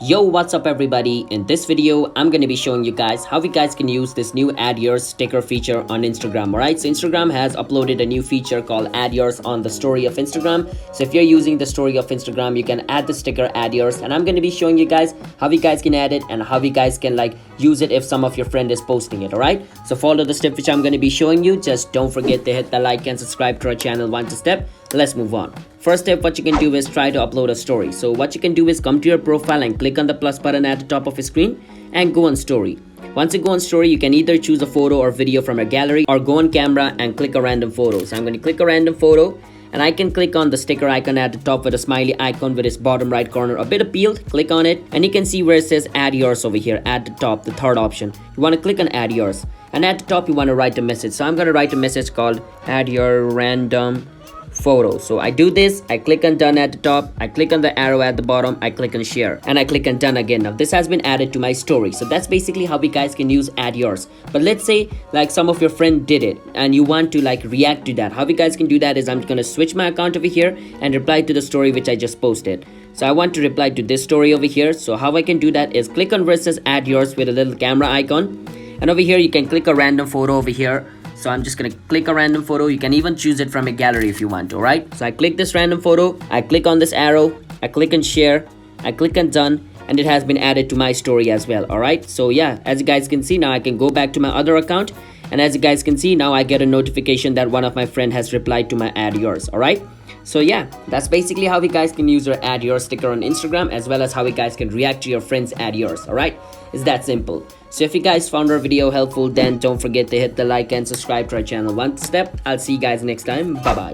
Yo, what's up everybody? In this video, I'm going to be showing you guys how you guys can use this new add yours sticker feature on Instagram. Alright, so Instagram has uploaded a new feature called add yours on the story of Instagram. So if you're using the story of Instagram, you can add the sticker add yours, and I'm going to be showing you guys how you guys can add it and how you guys can use it if some of your friend is posting it. Alright, so follow the step which I'm going to be showing you. Just don't forget to hit the like and subscribe to our channel once a step. Let's move on. First step, what you can do is try to upload a story. So what you can do is come to your profile and click on the plus button at the top of your screen and go on story. Once you go on story, you can either choose a photo or video from your gallery or go on camera and click a random photo. So I'm going to click a random photo and I can click on the sticker icon at the top with a smiley icon with its bottom right corner a bit appealed. Click on it and you can see where it says add yours over here at the top, the third option. You want to click on add yours, and at the top you want to write a message. So I'm going to write a message called add your random photo. So I do this, I click on done at the top, I click on the arrow at the bottom, I click on share, and I click on done again. Now this has been added to my story. So that's basically how you guys can use add yours. But let's say some of your friend did it and you want to react to that. How you guys can do that is I'm gonna switch my account over here and reply to the story which I just posted. So I want to reply to this story over here. So how I can do that is click on where it says add yours with a little camera icon, and over here you can click a random photo over here. So I'm just gonna click a random photo. You can even choose it from a gallery if you want to. Alright, so I click this random photo, I click on this arrow, I click on share, I click on done, and it has been added to my story as well. Alright, so yeah, as you guys can see, now I can go back to my other account, and as you guys can see, now I get a notification that one of my friend has replied to my add yours. Alright, so yeah, that's basically how you guys can use your add yours sticker on Instagram, as well as how you guys can react to your friends add yours. Alright, it's that simple. So if you guys found our video helpful, then don't forget to hit the like and subscribe to our channel one step. I'll see you guys next time. Bye bye.